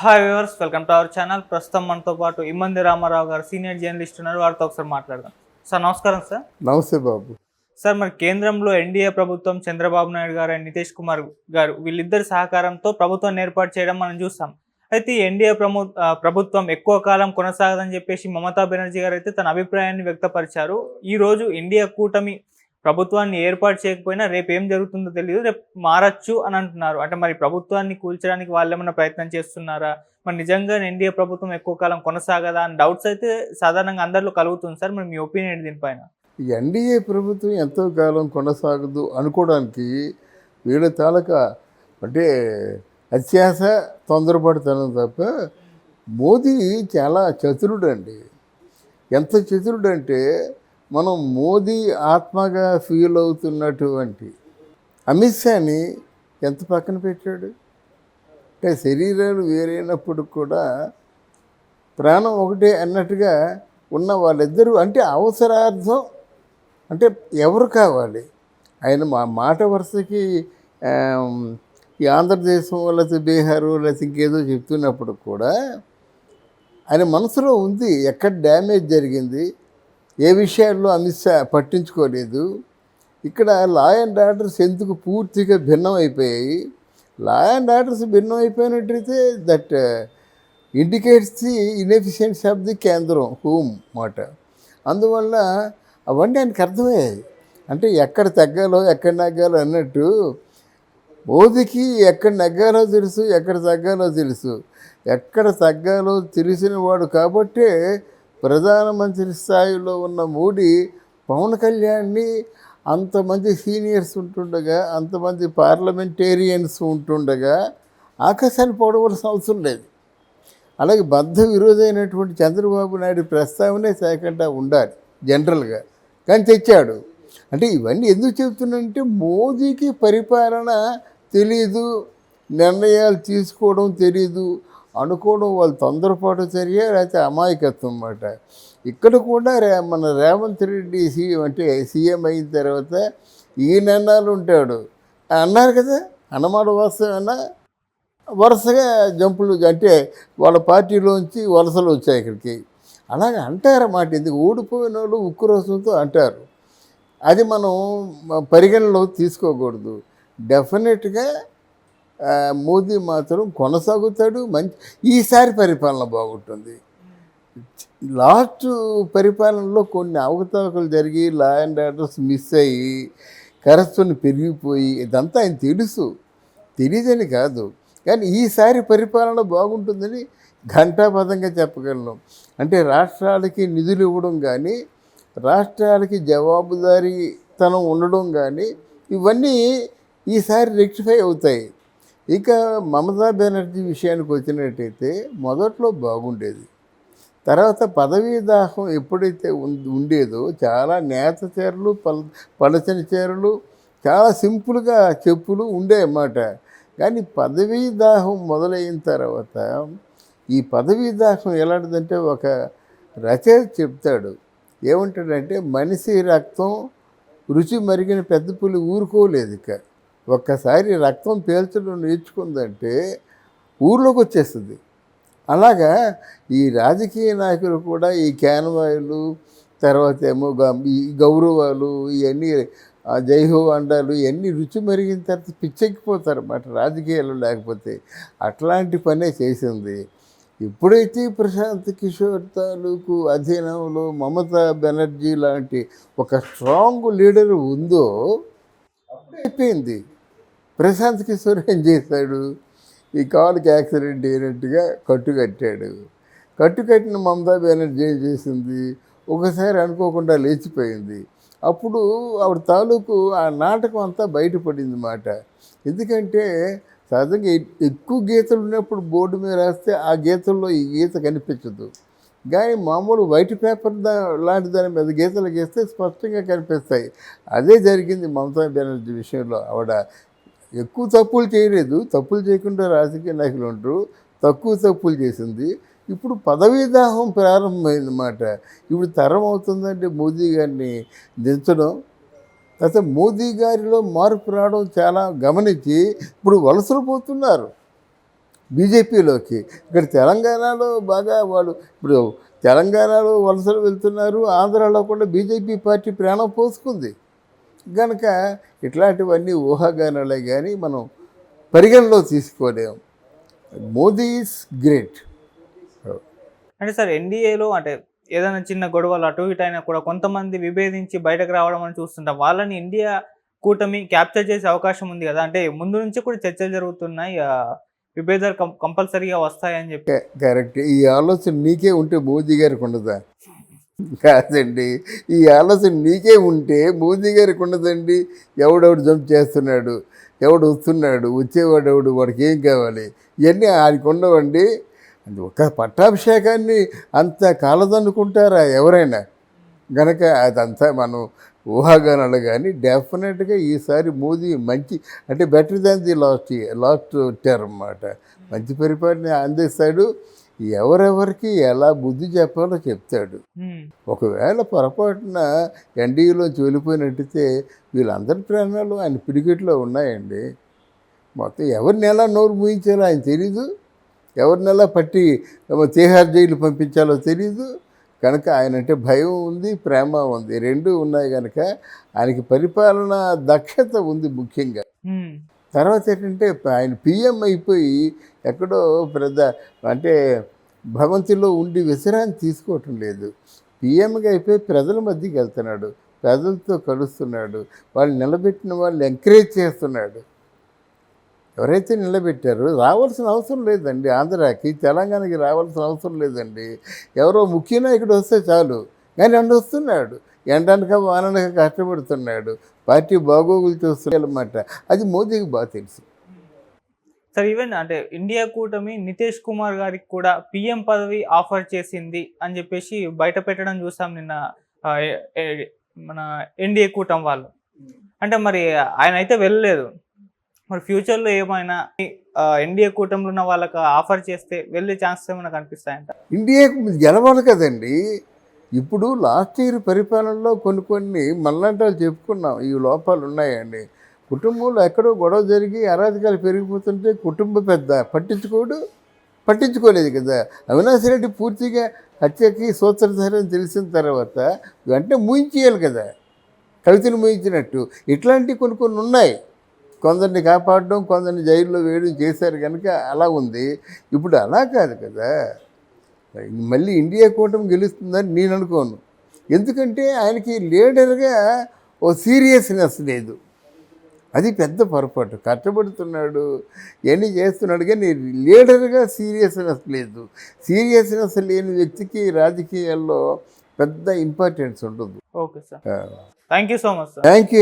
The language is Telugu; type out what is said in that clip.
Hi viewers, welcome to our channel. ప్రస్తుతం మనతో పాటు ఇమ్మంది రామారావు గారు సీనియర్ జర్నలిస్ట్ ఉన్నారు. వారితో ఒకసారి మాట్లాడదాం. సార్ నమస్కారం. సార్ నమస్తే బాబు. సార్ మరి కేంద్రంలో ఎన్డీఏ ప్రభుత్వం చంద్రబాబు నాయుడు గారు అండ్ నితీష్ కుమార్ గారు వీళ్ళిద్దరి సహకారంతో ప్రభుత్వాన్ని ఏర్పాటు చేయడం మనం చూస్తాం. అయితే ఈ ఎన్డీఏ ప్రభుత్వం ఎక్కువ కాలం కొనసాగదని చెప్పేసి మమతా బెనర్జీ గారు అయితే తన అభిప్రాయాన్ని వ్యక్తపరిచారు. ఈ రోజు ఇండియా కూటమి ప్రభుత్వాన్ని ఏర్పాటు చేయకపోయినా రేపు ఏం జరుగుతుందో తెలియదు, రేపు మారచ్చు అని అంటున్నారు. అంటే మరి ప్రభుత్వాన్ని కూల్చడానికి వాళ్ళు ఏమైనా ప్రయత్నం చేస్తున్నారా, మరి నిజంగా ఎన్డీఏ ప్రభుత్వం ఎక్కువ కాలం కొనసాగదా అని డౌట్స్ అయితే సాధారణంగా అందరిలో కలుగుతుంది. సార్ మరి మీ ఒపీనియన్ దీనిపైన? ఎన్డీఏ ప్రభుత్వం ఎంతో కాలం కొనసాగదు అనుకోవడానికి వీళ్ళ తాలూకా అంటే అత్యాస, తొందరపడుతున్నాం తప్ప మోదీ చాలా చతురుడండి. ఎంత చతురుడంటే మనం మోదీ ఆత్మగా ఫీల్ అవుతున్నటువంటి అమిత్ షాని ఎంత పక్కన పెట్టాడు. అంటే శరీరాలు వేరైనప్పుడు కూడా ప్రాణం ఒకటే అన్నట్టుగా ఉన్న వాళ్ళిద్దరూ అంటే అవసరార్థం అంటే ఎవరు కావాలి. ఆయన మాట వరుసకి ఈ ఆంధ్రదేశం లేకపోతే బీహారు లేకపోతే ఇంకేదో చెప్తున్నప్పుడు కూడా ఆయన మనసులో ఉంది ఎక్కడ డ్యామేజ్ జరిగింది, ఏ విషయాల్లో అమిత్ షా పట్టించుకోలేదు. ఇక్కడ లా అండ్ ఆర్డర్స్ ఎందుకు పూర్తిగా భిన్నం అయిపోయాయి. లా అండ్ ఆర్డర్స్ భిన్నం అయిపోయినట్టయితే that indicates the inefficiency of the కేంద్రం హోమ్ మాట. అందువల్ల అవన్నీ ఆయనకు అర్థమయ్యాయి. అంటే ఎక్కడ తగ్గాలో ఎక్కడ నగ్గాలో అన్నట్టు మోదీకి ఎక్కడ నగ్గాలో తెలుసు, ఎక్కడ తగ్గాలో తెలుసు. ఎక్కడ తగ్గాలో తెలిసిన వాడు కాబట్టే ప్రధానమంత్రి స్థాయిలో ఉన్న మోడీ పవన్ కళ్యాణ్ని అంతమంది సీనియర్స్ ఉంటుండగా, అంతమంది పార్లమెంటేరియన్స్ ఉంటుండగా ఆకాశాన్ని పోవలసిన అవసరం లేదు. అలాగే బద్ధ విరోధైనటువంటి చంద్రబాబు నాయుడు ప్రస్తావనే చేయకుండా ఉండాలి జనరల్గా, కానీ తెచ్చాడు. అంటే ఇవన్నీ ఎందుకు చెబుతున్నానంటే మోదీకి పరిపాలన తెలీదు, నిర్ణయాలు తీసుకోవడం తెలీదు అనుకోవడం వాళ్ళు తొందరపాటు చర్య, లేకపోతే అమాయకత్వం అన్నమాట. ఇక్కడ కూడా మన రేవంత్ రెడ్డి సీఎం అయిన తర్వాత ఈ నిర్ణయాలు ఉంటాడు అన్నారు కదా. అన్నమాట వాస్తవమైనా వరుసగా జంపులు అంటే వాళ్ళ పార్టీలోంచి వలసలు వచ్చాయి ఇక్కడికి. అలాగే అంటారన్నమాట. ఎందుకు ఓడిపోయిన వాళ్ళు ఉక్రోషంతో అంటారు. అది మనం పరిగణలోకి తీసుకోకూడదు. డెఫినెట్గా మోదీ మాత్రం కొనసాగుతాడు. ఈసారి పరిపాలన బాగుంటుంది. లాస్ట్ పరిపాలనలో కొన్ని అవకతవకలు జరిగి లా అండ్ ఆర్డర్స్ మిస్ అయ్యి కరప్షన్ పెరిగిపోయి ఇదంతా ఆయన తెలుసు, తెలియదని కాదు. కానీ ఈసారి పరిపాలన బాగుంటుందని ఘంటాపథంగా చెప్పగలను. అంటే రాష్ట్రాలకి నిధులు ఇవ్వడం కానీ, రాష్ట్రాలకి జవాబుదారీతనం ఉండడం కానీ ఇవన్నీ ఈసారి రెక్టిఫై అవుతాయి. ఇక మమతా బెనర్జీ విషయానికి వచ్చినట్టయితే మొదట్లో బాగుండేది. తర్వాత పదవీ దాహం ఎప్పుడైతే ఉండేదో చాలా నేత చీరలు, పలచని చీరలు, చాలా సింపుల్గా చెప్పులు ఉండేవన్నమాట. కానీ పదవీ దాహం మొదలైన తర్వాత ఈ పదవీ దాహం ఎలాంటిదంటే ఒక రచయిత చెప్తాడు. ఏమంటాడంటే మనిషి రక్తం రుచి మరిగిన పెద్ద పులి ఊరుకోలేదు. ఇక ఒక్కసారి రక్తం పీల్చడం నేర్చుకుందంటే ఊర్లోకి వచ్చేస్తుంది. అలాగా ఈ రాజకీయ నాయకులు కూడా ఈ క్యాన్వాయిలు, తర్వాత ఏమో ఈ గౌరవాలు, ఇవన్నీ జైహో అండాలు ఇవన్నీ రుచి మరిగిన తర్వాత పిచ్చెక్కిపోతారు అన్నమాట రాజకీయాలు. లేకపోతే అట్లాంటి పనే చేసింది. ఎప్పుడైతే ప్రశాంత్ కిషోర్ తాలూకు అధీనంలో మమతా బెనర్జీ లాంటి ఒక స్ట్రాంగ్ లీడర్ ఉందో అయిపోయింది. ప్రశాంత్ కిషోర్ ఏం చేశాడు, ఈ కాలుకి యాక్సిడెంట్ అయినట్టుగా కట్టుకట్టాడు. కట్టుకట్టిన మమతా బెనర్జీ ఏం చేసింది, ఒకసారి అనుకోకుండా లేచిపోయింది. అప్పుడు ఆవిడ తాలూకు ఆ నాటకం అంతా బయటపడింది మాట. ఎందుకంటే సహజంగా ఎక్కువ గీతలు ఉన్నప్పుడు బోర్డు మీద రాస్తే ఆ గీతల్లో ఈ గీత కనిపించదు. కానీ మామూలు వైట్ పేపర్ లాంటి దాని మీద గీతలు గీస్తే స్పష్టంగా కనిపిస్తాయి. అదే జరిగింది మమతా బెనర్జీ విషయంలో. ఆవిడ ఎక్కువ తప్పులు చేయలేదు, తప్పులు చేయకుండా రాజకీయ నాయకులు ఉంటారు, తక్కువ తప్పులు చేసింది. ఇప్పుడు పదవీ దాహం ప్రారంభమైందన్నమాట. ఇప్పుడు తరం అవుతుందంటే మోదీ గారిని దించడం, తర్వాత మోదీ గారిలో మార్పు రావడం చాలా గమనించి ఇప్పుడు వలసలు పోతున్నారు. బీజేపీలోకి. ఇక్కడ తెలంగాణలో బాగా వాళ్ళు ఇప్పుడు తెలంగాణలో వలసలు వెళ్తున్నారు, ఆంధ్రాలో కూడా బీజేపీ పార్టీ ప్రాణం పోసుకుంది కనుక ఇట్లాంటివన్నీ ఊహాగానాలే కానీ మనం పరిగణలో తీసుకోలేము. Modi is great. అంటే సార్ ఎన్డీఏలో అంటే ఏదైనా చిన్న గొడవలు అటు ఇటు అయినా కూడా కొంతమంది విభేదించి బయటకు రావడం అని చూస్తుంటాం. వాళ్ళని ఇండియా కూటమి క్యాప్చర్ చేసే అవకాశం ఉంది కదా! అంటే ముందు నుంచి కూడా చర్చలు జరుగుతున్నాయి. విభేదాలు కంపల్సరీగా వస్తాయని చెప్పి. కరెక్ట్. ఈ ఆలోచన నీకే ఉంటే మోదీ గారికి ఉండదా? కాదండి. ఈ ఆలోచన నీకే ఉంటే మోదీ గారికి ఉండదండి. ఎవడెవడు జంప్ చేస్తున్నాడు, ఎవడు వస్తున్నాడు, వచ్చేవాడు ఎవడు, వాడికి ఏం కావాలి, ఇవన్నీ ఆయనకు ఉండవండి. అది ఒక పట్టాభిషేకాన్ని అంత కాలదన్నుకుంటారా ఎవరైనా? గనక అదంతా మనం ఊహాగానాలు. కానీ డెఫినెట్గా ఈసారి మోదీ మంచి అంటే better than the last term అన్నమాట. మంచి పరిపాలన అందిస్తాడు. ఎవరెవరికి ఎలా బుద్ధి చెప్పాలో చెప్తాడు. ఒకవేళ పొరపాటున ఎన్డీఏలోంచి వెళ్ళిపోయినట్టయితే వీళ్ళందరి ప్రాణాలు ఆయన పిడికిట్లో ఉన్నాయండి. మొత్తం ఎవరిని ఎలా నోరు మూయించాలో ఆయన తెలీదు, ఎవరిని ఎలా పట్టి తిహార్ జైలు పంపించాలో తెలీదు. కనుక ఆయనంటే భయం ఉంది, ప్రేమ ఉంది, రెండూ ఉన్నాయి. కనుక ఆయనకి పరిపాలన దక్షత ఉంది ముఖ్యంగా. తర్వాత ఏంటంటే ఆయన పిఎం అయిపోయి ఎక్కడో పెద్ద అంటే భవంతిలో ఉండి విశ్రాంతి తీసుకోవటం లేదు. పిఎంగా అయిపోయి ప్రజల మధ్యకి వెళ్తున్నాడు, ప్రజలతో కలుస్తున్నాడు, వాళ్ళు నిలబెట్టిన వాళ్ళు ఎంకరేజ్ చేస్తున్నాడు. ఎవరైతే నిలబెట్టారో రావాల్సిన అవసరం లేదండి. ఆంధ్రాకి తెలంగాణకి రావాల్సిన అవసరం లేదండి. ఎవరో ముఖ్య నాయకుడు వస్తే చాలు. కానీ అండు వస్తున్నాడు, ఎండనక వాననక కష్టపడుతున్నాడు, పార్టీ బాగోగులు చూస్తున్నాడన్నమాట. అది మోదీకి బాగా తెలుసు. సార్ ఈవెన్ అంటే ఇండియా కూటమి నితీష్ కుమార్ గారికి కూడా పిఎం పదవి ఆఫర్ చేసింది అని చెప్పేసి బయట పెట్టడం చూసాం నిన్న మన ఎన్డీఏ కూటమి వాళ్ళు. అంటే మరి ఆయన అయితే వెళ్ళలేదు. మరి ఫ్యూచర్లో ఏమైనా ఎన్డీఏ కూటమిలో ఉన్న వాళ్ళకి ఆఫర్ చేస్తే వెళ్ళే ఛాన్సెస్ ఏమైనా కనిపిస్తాయంట? ఇండియాకు గెలవాలి కదండి. ఇప్పుడు లాస్ట్ ఇయర్ పరిపాలనలో కొన్ని మళ్ళంటే చెప్పుకున్నాం ఈ లోపాలు ఉన్నాయండి. కుటుంబంలో ఎక్కడో గొడవ జరిగి అరాజకాలు పెరిగిపోతుంటే కుటుంబ పెద్ద పట్టించుకోలేదు కదా. అవినాష్ రెడ్డి పూర్తిగా హత్యకి సూత్రధారని తెలిసిన తర్వాత వెంటనే మూయించేయాలి కదా, కవితను మూయించినట్టు. ఇట్లాంటివి కొన్ని ఉన్నాయి. కొందరిని కాపాడడం, కొందరిని జైల్లో వేయడం చేశారు కనుక అలా ఉంది. ఇప్పుడు అలా కాదు కదా. మళ్ళీ ఇండియా కూటమి గెలుస్తుందని నేను అనుకోను. ఎందుకంటే ఆయనకి లీడర్గా ఓ సీరియస్నెస్ లేదు. అది పెద్ద పొరపాటు. కష్టపడుతున్నాడు, ఎన్ని చేస్తున్నాడు, కానీ లీడర్గా సీరియస్నెస్ లేదు. సీరియస్నెస్ లేని వ్యక్తికి రాజకీయాల్లో పెద్ద ఇంపార్టెన్స్ ఉండదు. Okay sir, thank you so much sir. Thank you.